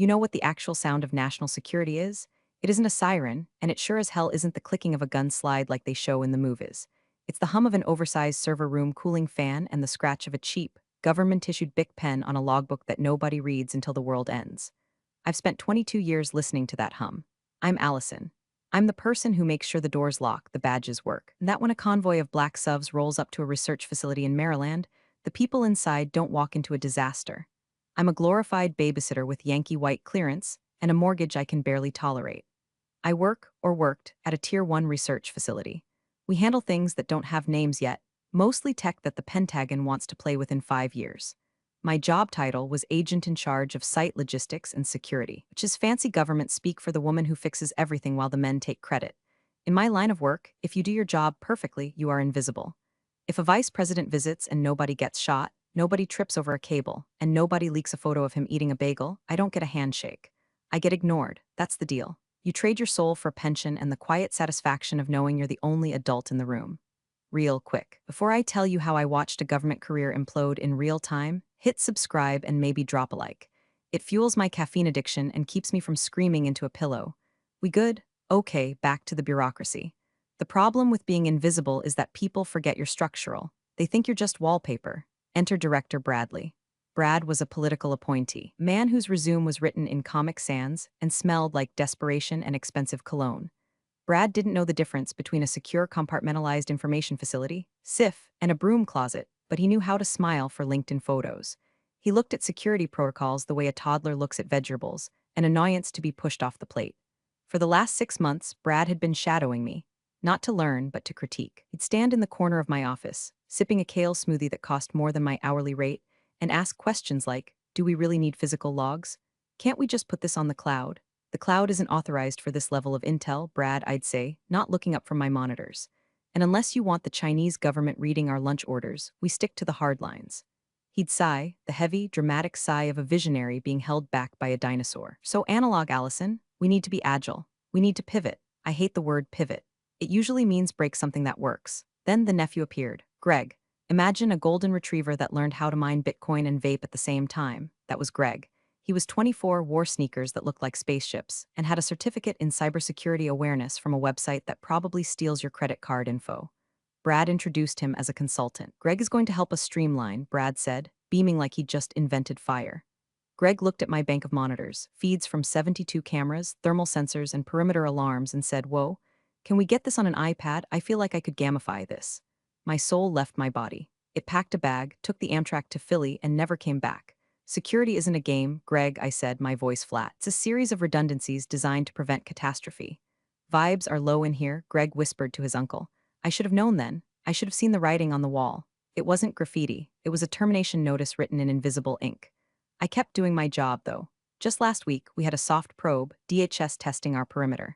You know what the actual sound of national security is? It isn't a siren, and it sure as hell isn't the clicking of a gun slide like they show in the movies. It's the hum of an oversized server room cooling fan and the scratch of a cheap, government-issued Bic pen on a logbook that nobody reads until the world ends. I've spent 22 years listening to that hum. I'm Allison. I'm the person who makes sure the doors lock, the badges work, and that when a convoy of black subs rolls up to a research facility in Maryland, the people inside don't walk into a disaster. I'm a glorified babysitter with Yankee white clearance and a mortgage I can barely tolerate. I work, or worked, at a Tier 1 research facility. We handle things that don't have names yet, mostly tech that the Pentagon wants to play with in 5 years. My job title was agent in charge of site logistics and security, which is fancy government speak for the woman who fixes everything while the men take credit. In my line of work, if you do your job perfectly, you are invisible. If a vice president visits and nobody gets shot, nobody trips over a cable, and nobody leaks a photo of him eating a bagel, I don't get a handshake. I get ignored. That's the deal. You trade your soul for a pension and the quiet satisfaction of knowing you're the only adult in the room. Real quick. Before I tell you how I watched a government career implode in real time, hit subscribe and maybe drop a like. It fuels my caffeine addiction and keeps me from screaming into a pillow. We good? Okay, back to the bureaucracy. The problem with being invisible is that people forget you're structural. They think you're just wallpaper. Enter director Bradley. Brad was a political appointee, a man whose resume was written in Comic Sans and smelled like desperation and expensive cologne. Brad didn't know the difference between a secure compartmentalized information facility, SIF, and a broom closet, but he knew how to smile for LinkedIn photos. He looked at security protocols the way a toddler looks at vegetables, an annoyance to be pushed off the plate. For the last 6 months, Brad had been shadowing me, not to learn, but to critique. He'd stand in the corner of my office, sipping a kale smoothie that cost more than my hourly rate, and ask questions like, do we really need physical logs? Can't we just put this on the cloud? The cloud isn't authorized for this level of intel, Brad, I'd say, not looking up from my monitors. And unless you want the Chinese government reading our lunch orders, we stick to the hard lines. He'd sigh, the heavy, dramatic sigh of a visionary being held back by a dinosaur. So analog, Allison, we need to be agile. We need to pivot. I hate the word pivot. It usually means break something that works. Then the nephew appeared, Greg. Imagine a golden retriever that learned how to mine Bitcoin and vape at the same time. That was Greg. He was 24, wore sneakers that looked like spaceships, and had a certificate in cybersecurity awareness from a website that probably steals your credit card info. Brad introduced him as a consultant. Greg is going to help us streamline, Brad said, beaming like he'd just invented fire. Greg looked at my bank of monitors, feeds from 72 cameras, thermal sensors, and perimeter alarms, and said, whoa, can we get this on an iPad? I feel like I could gamify this. My soul left my body. It packed a bag, took the Amtrak to Philly, and never came back. Security isn't a game, Greg, I said, my voice flat. It's a series of redundancies designed to prevent catastrophe. Vibes are low in here, Greg whispered to his uncle. I should have known then. I should have seen the writing on the wall. It wasn't graffiti. It was a termination notice written in invisible ink. I kept doing my job, though. Just last week, we had a soft probe, DHS testing our perimeter.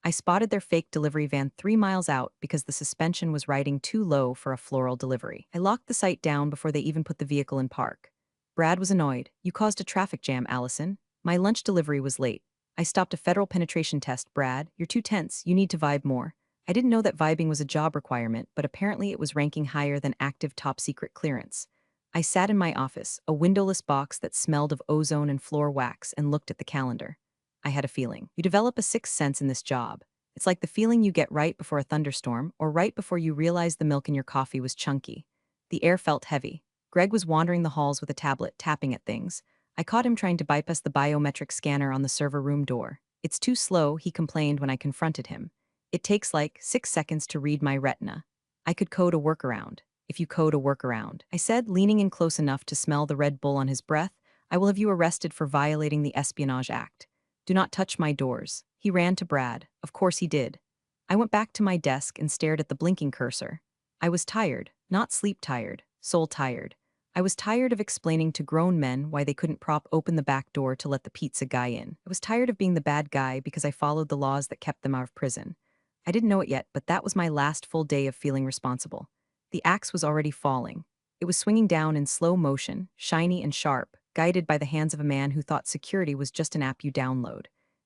I spotted their fake delivery van 3 miles out because the suspension was riding too low for a floral delivery. I locked the site down before they even put the vehicle in park. Brad was annoyed. You caused a traffic jam, Allison. My lunch delivery was late. I stopped a federal penetration test, Brad. You're too tense. You need to vibe more. I didn't know that vibing was a job requirement, but apparently it was ranking higher than active top secret clearance. I sat in my office, a windowless box that smelled of ozone and floor wax, and looked at the calendar. I had a feeling. You develop a sixth sense in this job. It's like the feeling you get right before a thunderstorm, or right before you realize the milk in your coffee was chunky. The air felt heavy. Greg was wandering the halls with a tablet, tapping at things. I caught him trying to bypass the biometric scanner on the server room door. It's too slow, he complained when I confronted him. It takes like 6 seconds to read my retina. I could code a workaround. If you code a workaround, I said, leaning in close enough to smell the Red Bull on his breath, I will have you arrested for violating the Espionage Act. Do not touch my doors. He ran to Brad. Of course he did. I went back to my desk and stared at the blinking cursor. I was tired, not sleep tired, soul tired. I was tired of explaining to grown men why they couldn't prop open the back door to let the pizza guy in. I was tired of being the bad guy because I followed the laws that kept them out of prison. I didn't know it yet, but that was my last full day of feeling responsible. The axe was already falling. It was swinging down in slow motion, shiny and sharp, guided by the hands of a man who thought security was just an app you download.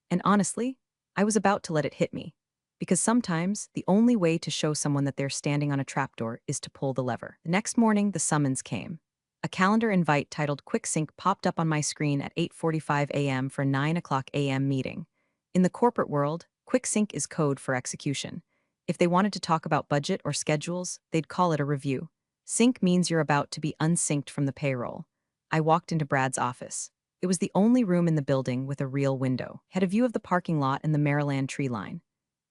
And honestly, I was about to let it hit me. Because sometimes, the only way to show someone that they're standing on a trapdoor is to pull the lever. The next morning, the summons came. A calendar invite titled Quick Sync popped up on my screen at 8:45 a.m. for 9 a.m. meeting. In the corporate world, Quick Sync is code for execution. If they wanted to talk about budget or schedules, they'd call it a review. Sync means you're about to be unsynced from the payroll. I walked into Brad's office. It was the only room in the building with a real window. Had a view of the parking lot and the Maryland tree line.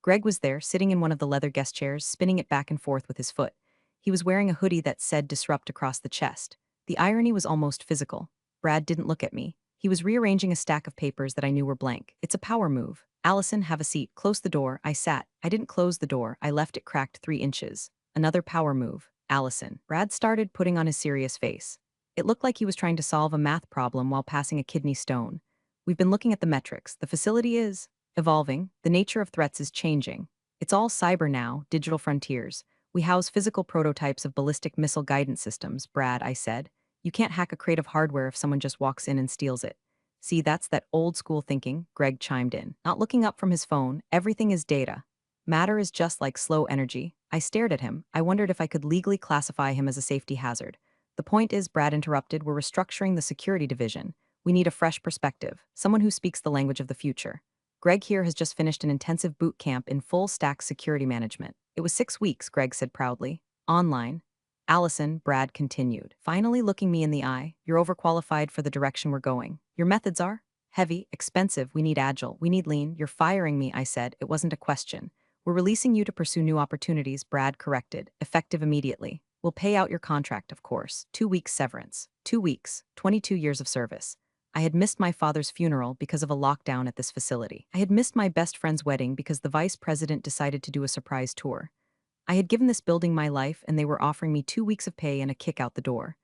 Greg was there, sitting in one of the leather guest chairs, spinning it back and forth with his foot. He was wearing a hoodie that said Disrupt across the chest. The irony was almost physical. Brad didn't look at me. He was rearranging a stack of papers that I knew were blank. It's a power move. Allison, have a seat. Close the door. I sat. I didn't close the door. I left it cracked 3 inches. Another power move. Allison. Brad started putting on his serious face. It looked like he was trying to solve a math problem while passing a kidney stone. We've been looking at the metrics. The facility is evolving. The nature of threats is changing. It's all cyber now, digital frontiers. We house physical prototypes of ballistic missile guidance systems, Brad, I said. You can't hack a crate of hardware if someone just walks in and steals it. See, that's that old school thinking, Greg chimed in. Not looking up from his phone, everything is data. Matter is just like slow energy. I stared at him. I wondered if I could legally classify him as a safety hazard. The point is, Brad interrupted, we're restructuring the security division. We need a fresh perspective, someone who speaks the language of the future. Greg here has just finished an intensive boot camp in full-stack security management. It was 6 weeks, Greg said proudly. Online. Allison, Brad continued, finally looking me in the eye. You're overqualified for the direction we're going. Your methods are heavy, expensive, we need agile, we need lean. You're firing me, I said. It wasn't a question. We're releasing you to pursue new opportunities, Brad corrected, effective immediately. We'll pay out your contract, of course. 2 weeks severance. 2 weeks, 22 years of service. I had missed my father's funeral because of a lockdown at this facility. I had missed my best friend's wedding because the vice president decided to do a surprise tour. I had given this building my life and they were offering me 2 weeks of pay and a kick out the door.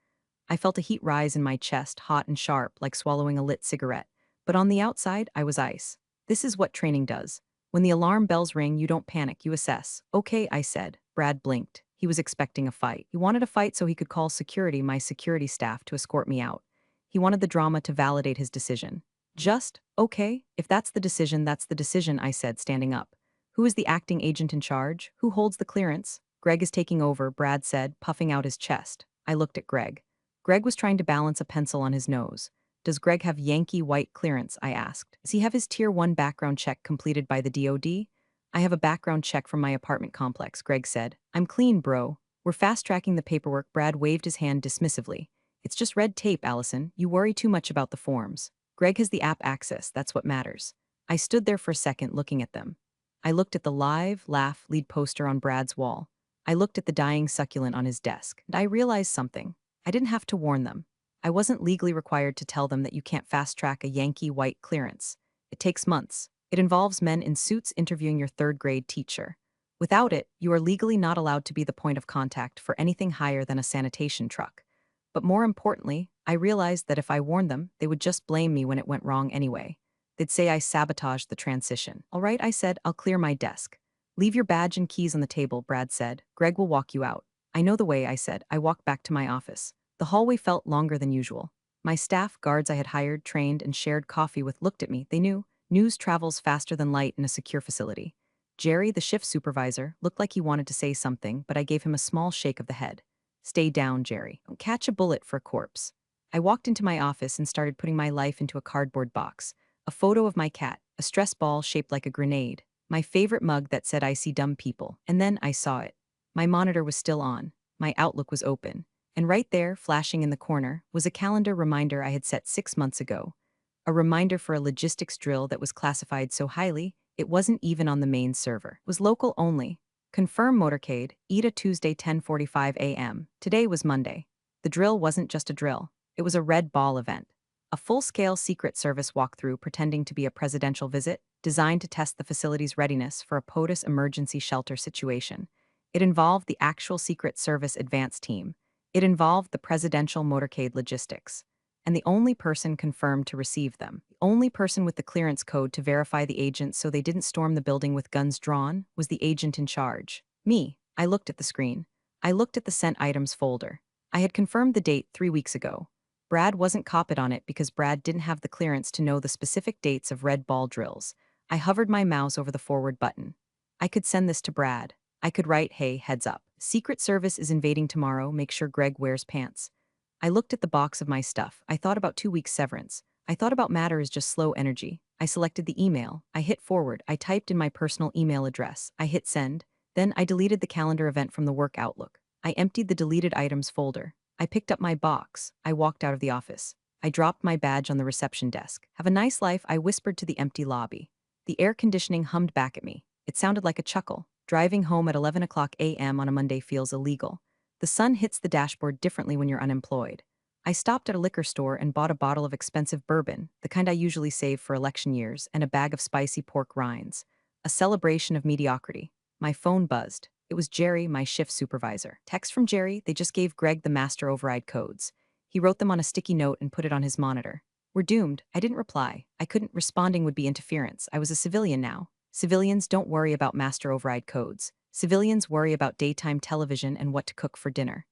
I felt a heat rise in my chest, hot and sharp, like swallowing a lit cigarette. But on the outside, I was ice. This is what training does. When the alarm bells ring, you don't panic, you assess. Okay, I said. Brad blinked. He was expecting a fight. He wanted a fight so he could call security, my security staff, to escort me out. He wanted the drama to validate his decision. Just, okay, if that's the decision, I said, standing up. Who is the acting agent in charge? Who holds the clearance? Greg is taking over, Brad said, puffing out his chest. I looked at Greg. Greg was trying to balance a pencil on his nose. Does Greg have Yankee white clearance? I asked. Does he have his Tier 1 background check completed by the DoD? I have a background check from my apartment complex, Greg said. I'm clean, bro. We're fast-tracking the paperwork. Brad waved his hand dismissively. It's just red tape, Allison. You worry too much about the forms. Greg has the app access, that's what matters. I stood there for a second looking at them. I looked at the live, laugh, lead poster on Brad's wall. I looked at the dying succulent on his desk, and I realized something. I didn't have to warn them. I wasn't legally required to tell them that you can't fast-track a Yankee white clearance. It takes months. It involves men in suits interviewing your third-grade teacher. Without it, you are legally not allowed to be the point of contact for anything higher than a sanitation truck. But more importantly, I realized that if I warned them, they would just blame me when it went wrong anyway. They'd say I sabotaged the transition. All right, I said, I'll clear my desk. Leave your badge and keys on the table, Brad said. Greg will walk you out. I know the way, I said. I walked back to my office. The hallway felt longer than usual. My staff, guards I had hired, trained, and shared coffee with looked at me. They knew. News travels faster than light in a secure facility. Jerry, the shift supervisor, looked like he wanted to say something, but I gave him a small shake of the head. Stay down, Jerry. Don't catch a bullet for a corpse. I walked into my office and started putting my life into a cardboard box. A photo of my cat, a stress ball shaped like a grenade, my favorite mug that said I see dumb people, and then I saw it. My monitor was still on. My Outlook was open. And right there, flashing in the corner, was a calendar reminder I had set 6 months ago. A reminder for a logistics drill that was classified so highly, it wasn't even on the main server. It was local only. Confirm motorcade, ETA Tuesday 10:45 a.m. Today was Monday. The drill wasn't just a drill. It was a red ball event. A full-scale Secret Service walkthrough pretending to be a presidential visit, designed to test the facility's readiness for a POTUS emergency shelter situation. It involved the actual Secret Service advance team. It involved the presidential motorcade logistics. And the only person confirmed to receive them, the only person with the clearance code to verify the agents so they didn't storm the building with guns drawn, was the agent in charge. Me. I looked at the screen. I looked at the sent items folder. I had confirmed the date 3 weeks ago. Brad wasn't copied on it because Brad didn't have the clearance to know the specific dates of red ball drills. I hovered my mouse over the forward button. I could send this to Brad. I could write, hey, heads up. Secret Service is invading tomorrow, make sure Greg wears pants. I looked at the box of my stuff. I thought about 2 weeks severance. I thought about matter as just slow energy. I selected the email. I hit forward. I typed in my personal email address. I hit send. Then I deleted the calendar event from the work Outlook. I emptied the deleted items folder. I picked up my box. I walked out of the office. I dropped my badge on the reception desk. Have a nice life, I whispered to the empty lobby. The air conditioning hummed back at me. It sounded like a chuckle. Driving home at 11 o'clock a.m. on a Monday feels illegal. The sun hits the dashboard differently when you're unemployed. I stopped at a liquor store and bought a bottle of expensive bourbon, the kind I usually save for election years, and a bag of spicy pork rinds. A celebration of mediocrity. My phone buzzed. It was Jerry, my shift supervisor. Text from Jerry, they just gave Greg the master override codes. He wrote them on a sticky note and put it on his monitor. We're doomed. I didn't reply. I couldn't. Responding would be interference. I was a civilian now. Civilians don't worry about master override codes. Civilians worry about daytime television and what to cook for dinner.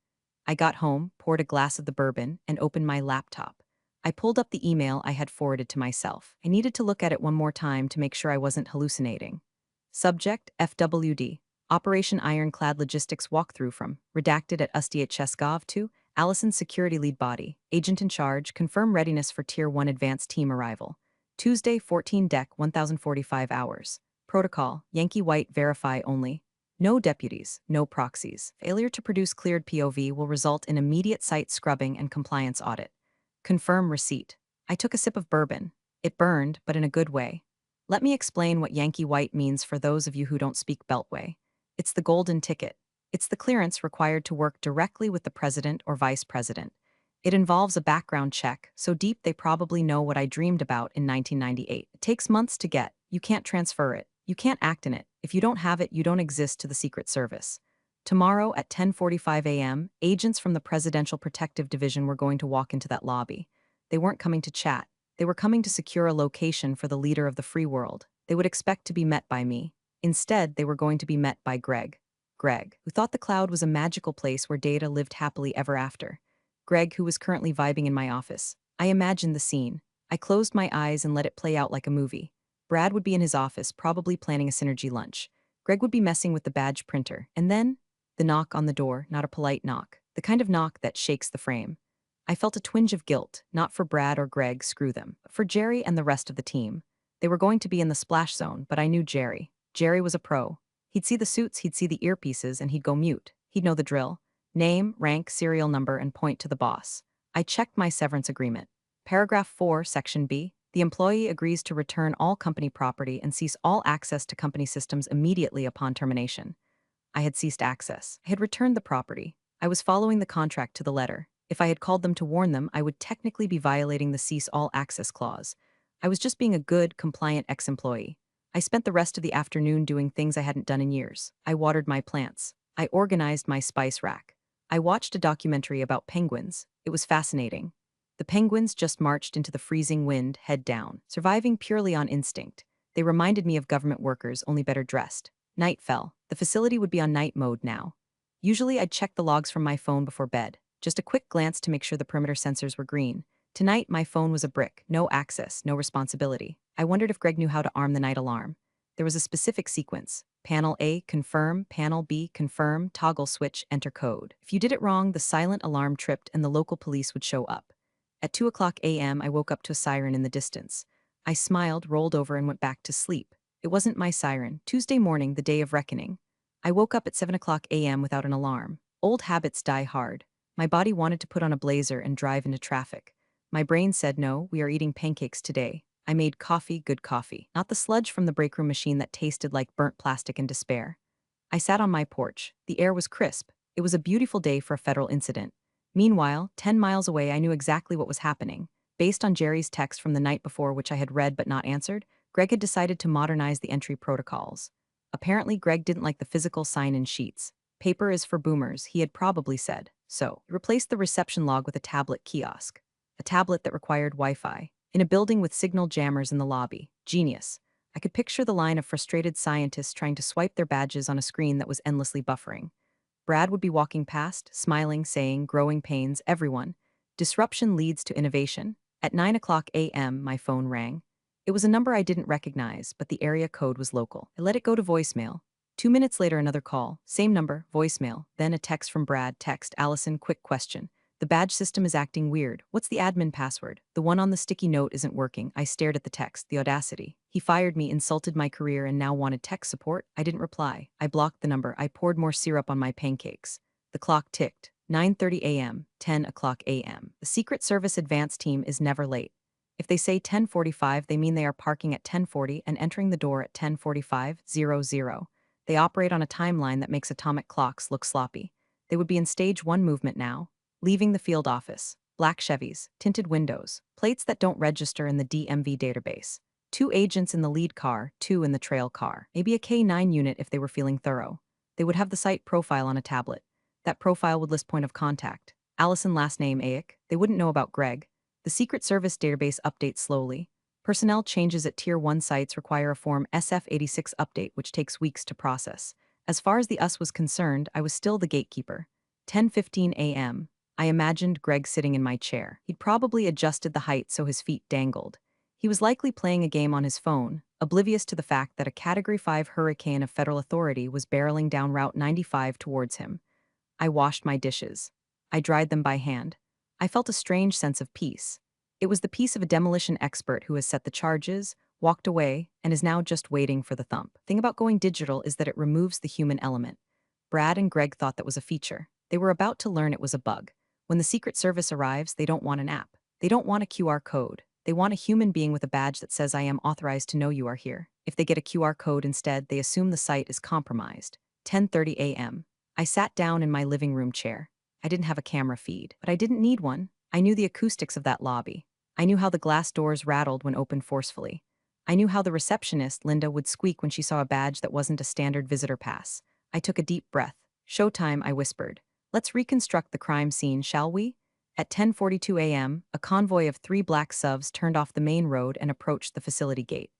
I got home, poured a glass of the bourbon, and opened my laptop. I pulled up the email I had forwarded to myself. I needed to look at it one more time to make sure I wasn't hallucinating. Subject, FWD. Operation Ironclad Logistics Walkthrough from, redacted at USDHS to, Allison's security lead body, agent in charge, confirm readiness for Tier 1 advanced team arrival. Tuesday, 14 Dec, 1045 hours. Protocol, Yankee White verify only. No deputies, no proxies. Failure to produce cleared POV will result in immediate site scrubbing and compliance audit. Confirm receipt. I took a sip of bourbon. It burned, but in a good way. Let me explain what Yankee White means for those of you who don't speak Beltway. It's the golden ticket. It's the clearance required to work directly with the president or vice president. It involves a background check, so deep they probably know what I dreamed about in 1998. It takes months to get. You can't transfer it. You can't act in it. If you don't have it, you don't exist to the Secret Service. Tomorrow at 10:45 a.m., agents from the Presidential Protective Division were going to walk into that lobby. They weren't coming to chat. They were coming to secure a location for the leader of the free world. They would expect to be met by me. Instead, they were going to be met by Greg. Greg, who thought the cloud was a magical place where Data lived happily ever after. Greg, who was currently vibing in my office. I imagined the scene. I closed my eyes and let it play out like a movie. Brad would be in his office, probably planning a synergy lunch. Greg would be messing with the badge printer. And then, the knock on the door, not a polite knock. The kind of knock that shakes the frame. I felt a twinge of guilt, not for Brad or Greg, screw them, but for Jerry and the rest of the team. They were going to be in the splash zone, but I knew Jerry. Jerry was a pro. He'd see the suits, he'd see the earpieces, and he'd go mute. He'd know the drill. Name, rank, serial number, and point to the boss. I checked my severance agreement. Paragraph 4, Section B. The employee agrees to return all company property and cease all access to company systems immediately upon termination. I had ceased access. I had returned the property. I was following the contract to the letter. If I had called them to warn them, I would technically be violating the cease all access clause. I was just being a good, compliant ex-employee. I spent the rest of the afternoon doing things I hadn't done in years. I watered my plants. I organized my spice rack. I watched a documentary about penguins. It was fascinating. The penguins just marched into the freezing wind, head down, surviving purely on instinct. They reminded me of government workers, only better dressed. Night fell. The facility would be on night mode now. Usually I'd check the logs from my phone before bed. Just a quick glance to make sure the perimeter sensors were green. Tonight, my phone was a brick. No access, no responsibility. I wondered if Greg knew how to arm the night alarm. There was a specific sequence. Panel A, confirm. Panel B, confirm. Toggle switch, enter code. If you did it wrong, the silent alarm tripped and the local police would show up. At 2 o'clock a.m., I woke up to a siren in the distance. I smiled, rolled over, and went back to sleep. It wasn't my siren. Tuesday morning, the day of reckoning. I woke up at 7 o'clock a.m. without an alarm. Old habits die hard. My body wanted to put on a blazer and drive into traffic. My brain said no, we are eating pancakes today. I made coffee, good coffee, not the sludge from the break room machine that tasted like burnt plastic and despair. I sat on my porch. The air was crisp. It was a beautiful day for a federal incident. Meanwhile, 10 miles away, I knew exactly what was happening. Based on Jerry's text from the night before, which I had read but not answered, Greg had decided to modernize the entry protocols. Apparently, Greg didn't like the physical sign-in sheets. Paper is for boomers, he had probably said. So, he replaced the reception log with a tablet kiosk. A tablet that required Wi-Fi. In a building with signal jammers in the lobby. Genius. I could picture the line of frustrated scientists trying to swipe their badges on a screen that was endlessly buffering. Brad would be walking past, smiling, saying, growing pains, everyone. Disruption leads to innovation. At 9 o'clock a.m., my phone rang. It was a number I didn't recognize, but the area code was local. I let it go to voicemail. 2 minutes later, another call. Same number, voicemail. Then a text from Brad, text, Allison, quick question. The badge system is acting weird. What's the admin password? The one on the sticky note isn't working. I stared at the text, the audacity. He fired me, insulted my career, and now wanted tech support? I didn't reply. I blocked the number. I poured more syrup on my pancakes. The clock ticked. 9:30 a.m., 10 o'clock a.m. The Secret Service advance team is never late. If they say 10:45, they mean they are parking at 10:40 and entering the door at 10:45:00. They operate on a timeline that makes atomic clocks look sloppy. They would be in stage 1 movement now, leaving the field office. Black Chevys, tinted windows, plates that don't register in the DMV database. 2 agents in the lead car, 2 in the trail car. Maybe a K9 unit if they were feeling thorough. They would have the site profile on a tablet. That profile would list point of contact. Allison last name Ayek. They wouldn't know about Greg. The Secret Service database updates slowly. Personnel changes at Tier 1 sites require a Form SF-86 update, which takes weeks to process. As far as the us was concerned, I was still the gatekeeper. 10:15 a.m. I imagined Greg sitting in my chair. He'd probably adjusted the height so his feet dangled. He was likely playing a game on his phone, oblivious to the fact that a Category 5 hurricane of federal authority was barreling down Route 95 towards him. I washed my dishes. I dried them by hand. I felt a strange sense of peace. It was the peace of a demolition expert who has set the charges, walked away, and is now just waiting for the thump. Thing about going digital is that it removes the human element. Brad and Greg thought that was a feature. They were about to learn it was a bug. When the Secret Service arrives, they don't want an app. They don't want a QR code. They want a human being with a badge that says I am authorized to know you are here. If they get a QR code instead, they assume the site is compromised. 10:30 a.m. I sat down in my living room chair. I didn't have a camera feed, but I didn't need one. I knew the acoustics of that lobby. I knew how the glass doors rattled when opened forcefully. I knew how the receptionist, Linda, would squeak when she saw a badge that wasn't a standard visitor pass. I took a deep breath. Showtime, I whispered. Let's reconstruct the crime scene, shall we? At 10:42 a.m., a convoy of 3 black SUVs turned off the main road and approached the facility gate.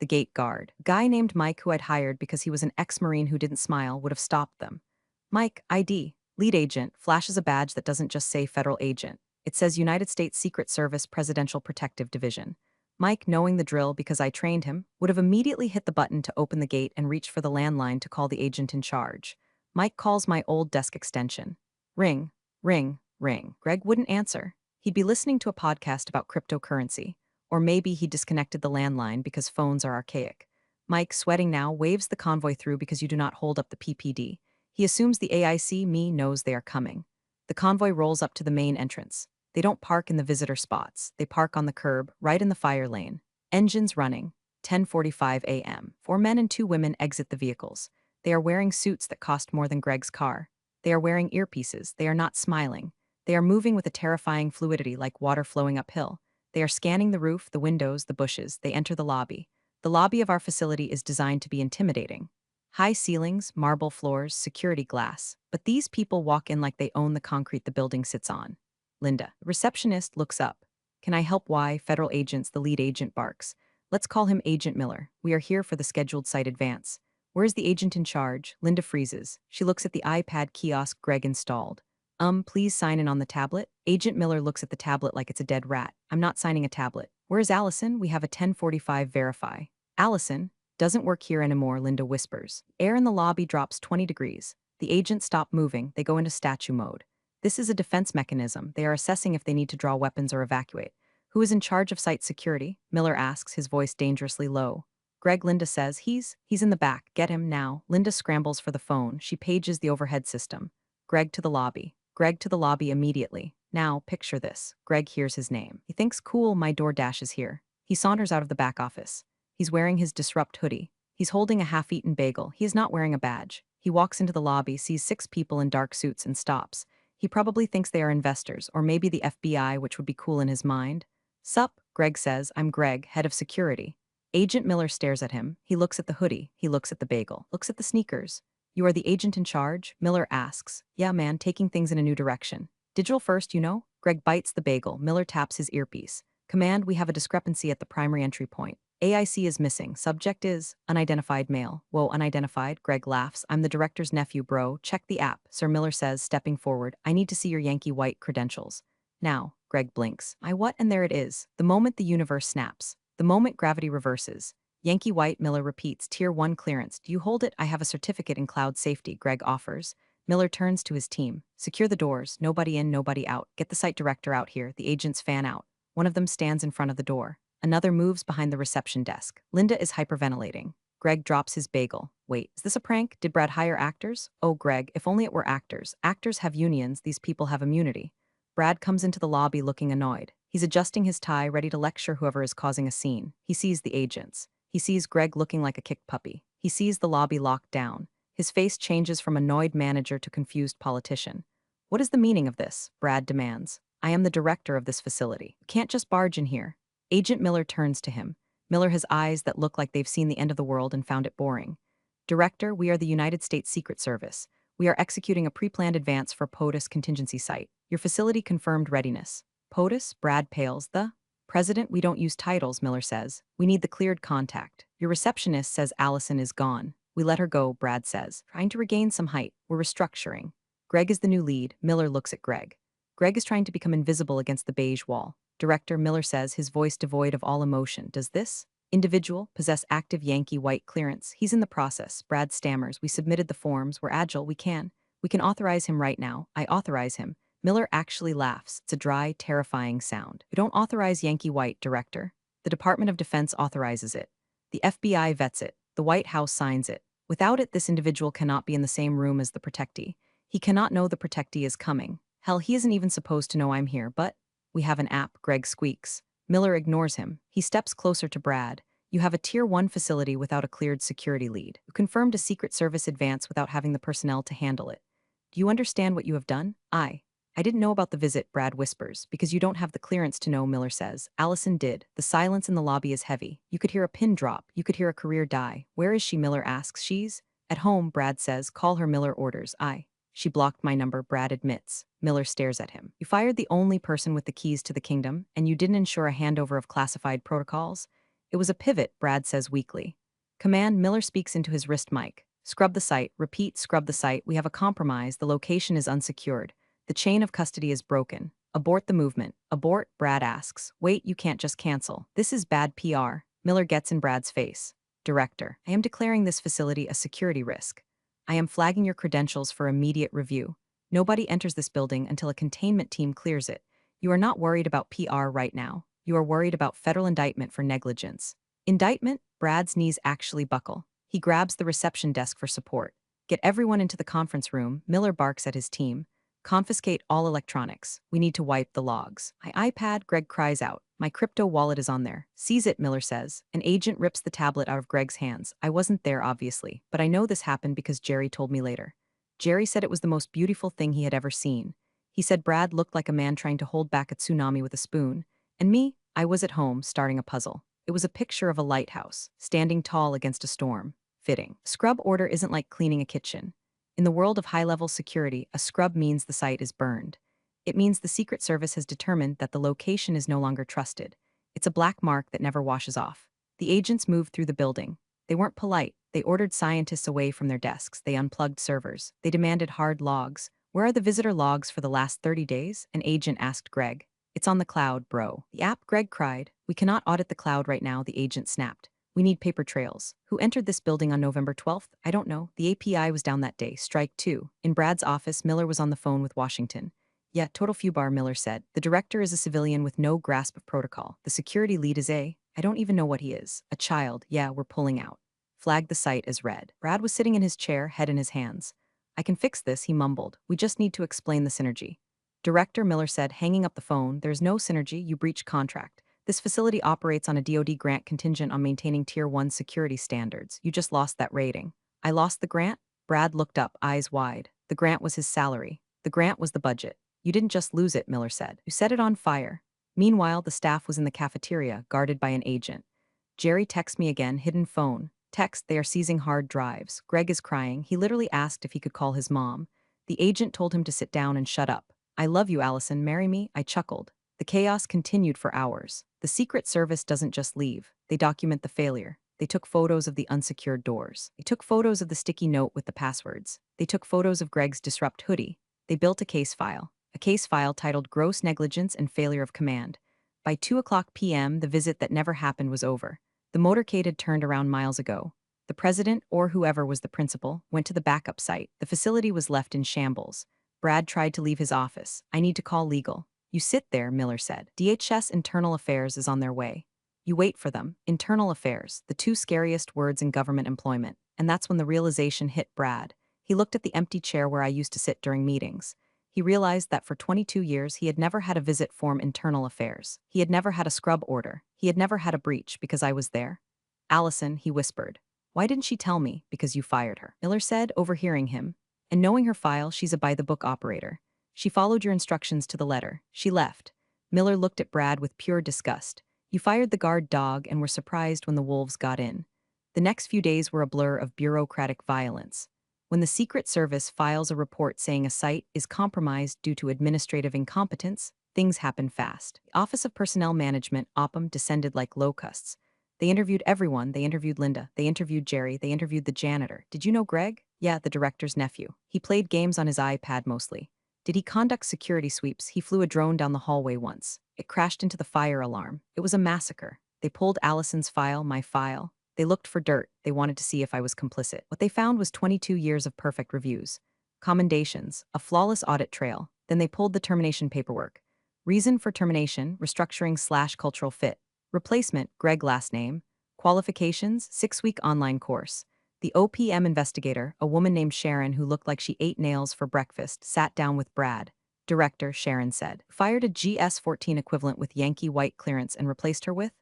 The gate guard, a guy named Mike who I'd hired because he was an ex-Marine who didn't smile, would have stopped them. Mike, ID, lead agent, flashes a badge that doesn't just say federal agent. It says United States Secret Service Presidential Protective Division. Mike, knowing the drill because I trained him, would have immediately hit the button to open the gate and reach for the landline to call the agent in charge. Mike calls my old desk extension. Ring, ring, ring. Greg wouldn't answer. He'd be listening to a podcast about cryptocurrency. Or maybe he disconnected the landline because phones are archaic. Mike, sweating now, waves the convoy through because you do not hold up the PPD. He assumes the AIC me knows they are coming. The convoy rolls up to the main entrance. They don't park in the visitor spots. They park on the curb, right in the fire lane. Engines running. 10:45 a.m. 4 men and 2 women exit the vehicles. They are wearing suits that cost more than Greg's car. They are wearing earpieces. They are not smiling. They are moving with a terrifying fluidity like water flowing uphill. They are scanning the roof, the windows, the bushes. They enter the lobby. The lobby of our facility is designed to be intimidating. High ceilings, marble floors, security glass. But these people walk in like they own the concrete the building sits on. Linda, the receptionist, looks up. Can I help? Why? Federal agents, the lead agent barks. Let's call him Agent Miller. We are here for the scheduled site advance. Where's the agent in charge? Linda freezes. She looks at the iPad kiosk Greg installed. Please sign in on the tablet. Agent Miller looks at the tablet like it's a dead rat. I'm not signing a tablet. Where's Allison? We have a 10:45 verify. Allison? Doesn't work here anymore, Linda whispers. Air in the lobby drops 20 degrees. The agents stop moving. They go into statue mode. This is a defense mechanism. They are assessing if they need to draw weapons or evacuate. Who is in charge of site security? Miller asks, his voice dangerously low. Greg, Linda says. He's in the back. Get him now. Linda scrambles for the phone. She pages the overhead system. Greg to the lobby. Greg to the lobby immediately. Now, picture this. Greg hears his name. He thinks, cool, my DoorDash is here. He saunters out of the back office. He's wearing his Disrupt hoodie. He's holding a half-eaten bagel. He is not wearing a badge. He walks into the lobby, sees 6 people in dark suits, and stops. He probably thinks they are investors, or maybe the FBI, which would be cool in his mind. Sup, Greg says. I'm Greg, head of security. Agent Miller stares at him. He looks at the hoodie. He looks at the bagel. Looks at the sneakers. You are the agent in charge? Miller asks. Yeah, man, taking things in a new direction. Digital first, you know? Greg bites the bagel. Miller taps his earpiece. Command, we have a discrepancy at the primary entry point. AIC is missing. Subject is unidentified male. Whoa, unidentified? Greg laughs. I'm the director's nephew, bro. Check the app, Sir Miller says, stepping forward. I need to see your Yankee white credentials. Now, Greg blinks. I what? And there it is. The moment the universe snaps. The moment gravity reverses. Yankee white, Miller repeats. Tier 1 clearance. Do you hold it? I have a certificate in cloud safety, Greg offers. Miller turns to his team. Secure the doors, nobody in, nobody out. Get the site director out here, the agents fan out. One of them stands in front of the door. Another moves behind the reception desk. Linda is hyperventilating. Greg drops his bagel. Wait, is this a prank? Did Brad hire actors? Oh, Greg, if only it were actors. Actors have unions, these people have immunity. Brad comes into the lobby looking annoyed. He's adjusting his tie, ready to lecture whoever is causing a scene. He sees the agents. He sees Greg looking like a kicked puppy. He sees the lobby locked down. His face changes from annoyed manager to confused politician. What is the meaning of this? Brad demands. I am the director of this facility. You can't just barge in here. Agent Miller turns to him. Miller has eyes that look like they've seen the end of the world and found it boring. Director, we are the United States Secret Service. We are executing a pre-planned advance for POTUS contingency site. Your facility confirmed readiness. POTUS? Brad pales. The President, we don't use titles, Miller says. We need the cleared contact. Your receptionist says Allison is gone. We let her go, Brad says. Trying to regain some height. We're restructuring. Greg is the new lead. Miller looks at Greg. Greg is trying to become invisible against the beige wall. Director, Miller says, his voice devoid of all emotion. Does this individual possess active Yankee white clearance? He's in the process. Brad stammers. We submitted the forms. We're agile. We can authorize him right now. I authorize him. Miller actually laughs. It's a dry, terrifying sound. We don't authorize Yankee White, Director. The Department of Defense authorizes it. The FBI vets it. The White House signs it. Without it, this individual cannot be in the same room as the protectee. He cannot know the protectee is coming. Hell, he isn't even supposed to know I'm here, but we have an app, Greg squeaks. Miller ignores him. He steps closer to Brad. You have a Tier 1 facility without a cleared security lead. You confirmed a Secret Service advance without having the personnel to handle it. Do you understand what you have done? I didn't know about the visit, Brad whispers, because you don't have the clearance to know, Miller says. Allison did. The silence in the lobby is heavy. You could hear a pin drop. You could hear a career die. Where is she? Miller asks. She's at home, Brad says. Call her, Miller orders. She blocked my number, Brad admits. Miller stares at him. You fired the only person with the keys to the kingdom, and you didn't ensure a handover of classified protocols? It was a pivot, Brad says weakly. Command, Miller speaks into his wrist mic. Scrub the site. Repeat, scrub the site. We have a compromise. The location is unsecured. The chain of custody is broken. Abort the movement. Abort, Brad asks. Wait, you can't just cancel. This is bad PR. Miller gets in Brad's face. Director, I am declaring this facility a security risk. I am flagging your credentials for immediate review. Nobody enters this building until a containment team clears it. You are not worried about PR right now. You are worried about federal indictment for negligence. Indictment? Brad's knees actually buckle. He grabs the reception desk for support. Get everyone into the conference room. Miller barks at his team. Confiscate all electronics. We need to wipe the logs. My iPad, Greg cries out. My crypto wallet is on there. Seize it, Miller says. An agent rips the tablet out of Greg's hands. I wasn't there, obviously, but I know this happened because Jerry told me later. Jerry said it was the most beautiful thing he had ever seen. He said Brad looked like a man trying to hold back a tsunami with a spoon. And me, I was at home starting a puzzle. It was a picture of a lighthouse, standing tall against a storm. Fitting. Scrub order isn't like cleaning a kitchen. In the world of high-level security, a scrub means the site is burned. It means the Secret Service has determined that the location is no longer trusted. It's a black mark that never washes off. The agents moved through the building. They weren't polite. They ordered scientists away from their desks. They unplugged servers. They demanded hard logs. Where are the visitor logs for the last 30 days? An agent asked Greg. It's on the cloud, bro. The app, Greg cried. We cannot audit the cloud right now, the agent snapped. We need paper trails. Who entered this building on November 12th? I don't know. The API was down that day. Strike 2. In Brad's office, Miller was on the phone with Washington. Yeah, total foobar, Miller said. The director is a civilian with no grasp of protocol. The security lead is I don't even know what he is. A child. Yeah, we're pulling out. Flagged the site as red. Brad was sitting in his chair, head in his hands. I can fix this, he mumbled. We just need to explain the synergy. Director, Miller said, hanging up the phone. There's no synergy. You breached contract. This facility operates on a DoD grant contingent on maintaining Tier 1 security standards. You just lost that rating. I lost the grant? Brad looked up, eyes wide. The grant was his salary. The grant was the budget. You didn't just lose it, Miller said. You set it on fire. Meanwhile, the staff was in the cafeteria, guarded by an agent. Jerry texts me again, hidden phone. Text, they are seizing hard drives. Greg is crying. He literally asked if he could call his mom. The agent told him to sit down and shut up. I love you, Allison. Marry me? I chuckled. The chaos continued for hours. The Secret Service doesn't just leave. They document the failure. They took photos of the unsecured doors. They took photos of the sticky note with the passwords. They took photos of Greg's disrupt hoodie. They built a case file titled Gross Negligence and Failure of Command. By 2 o'clock p.m., the visit that never happened was over. The motorcade had turned around miles ago. The president, or whoever was the principal, went to the backup site. The facility was left in shambles. Brad tried to leave his office. I need to call legal. You sit there, Miller said. DHS Internal Affairs is on their way. You wait for them. Internal Affairs, the two scariest words in government employment. And that's when the realization hit Brad. He looked at the empty chair where I used to sit during meetings. He realized that for 22 years he had never had a visit form Internal Affairs. He had never had a scrub order. He had never had a breach because I was there. Allison, he whispered. Why didn't she tell me? Because you fired her, Miller said, overhearing him. And knowing her file, she's a by-the-book operator. She followed your instructions to the letter. She left. Miller looked at Brad with pure disgust. You fired the guard dog and were surprised when the wolves got in. The next few days were a blur of bureaucratic violence. When the Secret Service files a report saying a site is compromised due to administrative incompetence, things happen fast. The Office of Personnel Management, OPM, descended like locusts. They interviewed everyone. They interviewed Linda. They interviewed Jerry. They interviewed the janitor. Did you know Greg? Yeah, the director's nephew. He played games on his iPad mostly. Did he conduct security sweeps? He flew a drone down the hallway once. It crashed into the fire alarm. It was a massacre. They pulled Allison's file, my file. They looked for dirt. They wanted to see if I was complicit. What they found was 22 years of perfect reviews. Commendations, a flawless audit trail. Then they pulled the termination paperwork. Reason for termination, restructuring/cultural fit. Replacement, Greg last name. Qualifications, 6-week online course. The OPM investigator, a woman named Sharon who looked like she ate nails for breakfast, sat down with Brad. Director, Sharon said. Fired a GS-14 equivalent with Yankee white clearance and replaced her with?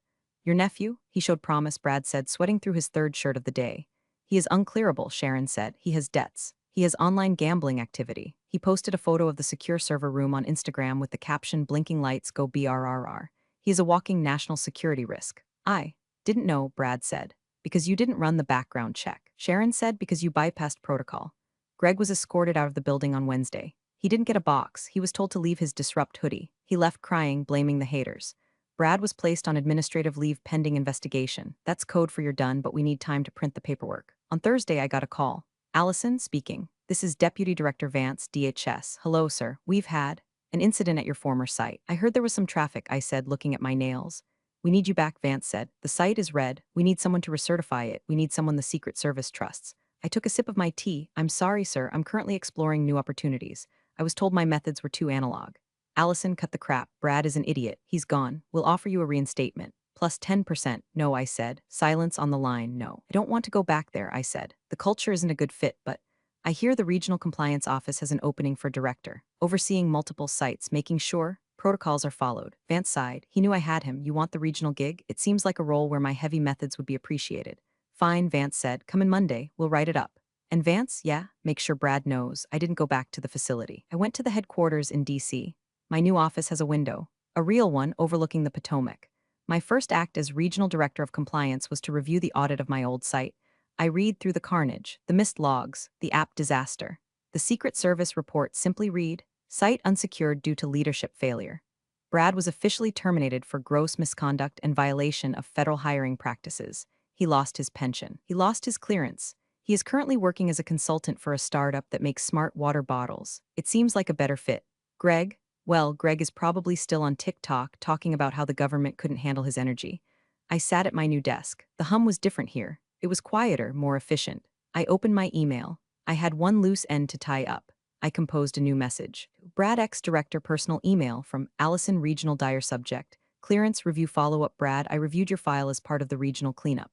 Your nephew? He showed promise, Brad said, sweating through his third shirt of the day. He is unclearable, Sharon said. He has debts. He has online gambling activity. He posted a photo of the secure server room on Instagram with the caption blinking lights go BRRR. He is a walking national security risk. I didn't know, Brad said. Because you didn't run the background check. Sharon said because you bypassed protocol. Greg was escorted out of the building on Wednesday. He didn't get a box. He was told to leave his disrupt hoodie. He left crying, blaming the haters. Brad was placed on administrative leave pending investigation. That's code for you're done, but we need time to print the paperwork. On Thursday, I got a call. Allison, speaking. This is Deputy Director Vance, DHS. Hello, sir. We've had an incident at your former site. I heard there was some traffic, I said, looking at my nails. We need you back, Vance said. The site is red. We need someone to recertify it. We need someone the Secret Service trusts. I took a sip of my tea. I'm sorry, sir. I'm currently exploring new opportunities. I was told my methods were too analog. Allison, cut the crap. Brad is an idiot. He's gone. We'll offer you a reinstatement. Plus 10%. No, I said. Silence on the line. No. I don't want to go back there, I said. The culture isn't a good fit, but I hear the Regional Compliance Office has an opening for director, overseeing multiple sites, making sure protocols are followed. Vance sighed. He knew I had him. You want the regional gig? It seems like a role where my heavy methods would be appreciated. Fine, Vance said. Come in Monday. We'll write it up. And Vance, yeah, make sure Brad knows. I didn't go back to the facility. I went to the headquarters in D.C. My new office has a window, a real one overlooking the Potomac. My first act as Regional Director of Compliance was to review the audit of my old site. I read through the carnage, the missed logs, the app disaster. The Secret Service report simply read, site unsecured due to leadership failure. Brad was officially terminated for gross misconduct and violation of federal hiring practices. He lost his pension. He lost his clearance. He is currently working as a consultant for a startup that makes smart water bottles. It seems like a better fit. Greg? Well, Greg is probably still on TikTok talking about how the government couldn't handle his energy. I sat at my new desk. The hum was different here. It was quieter, more efficient. I opened my email. I had one loose end to tie up. I composed a new message. Brad X Director personal email from Allison Regional Dire Subject. Clearance review follow-up. Brad, I reviewed your file as part of the regional cleanup.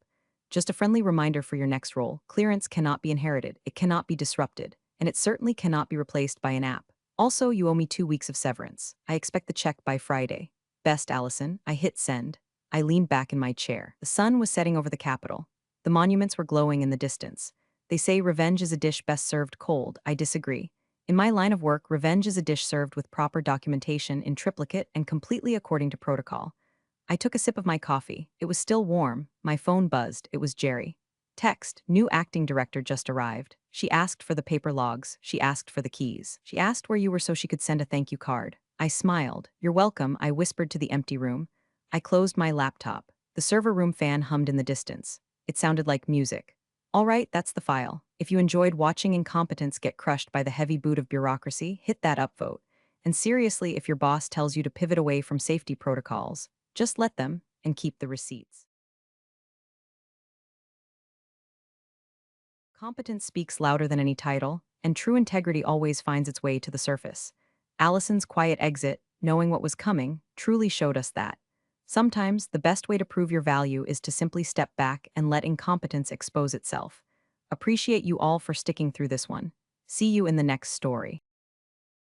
Just a friendly reminder for your next role. Clearance cannot be inherited. It cannot be disrupted. And it certainly cannot be replaced by an app. Also, you owe me 2 weeks of severance. I expect the check by Friday. Best, Allison. I hit send. I leaned back in my chair. The sun was setting over the Capitol. The monuments were glowing in the distance. They say revenge is a dish best served cold. I disagree. In my line of work, revenge is a dish served with proper documentation in triplicate and completely according to protocol. I took a sip of my coffee. It was still warm. My phone buzzed. It was Jerry. Text, new acting director just arrived. She asked for the paper logs. She asked for the keys. She asked where you were so she could send a thank you card. I smiled. You're welcome, I whispered to the empty room. I closed my laptop. The server room fan hummed in the distance. It sounded like music. All right, that's the file. If you enjoyed watching incompetence get crushed by the heavy boot of bureaucracy, hit that upvote. And seriously, if your boss tells you to pivot away from safety protocols, just let them and keep the receipts. Competence speaks louder than any title, and true integrity always finds its way to the surface. Allison's quiet exit, knowing what was coming, truly showed us that. Sometimes, the best way to prove your value is to simply step back and let incompetence expose itself. Appreciate you all for sticking through this one. See you in the next story.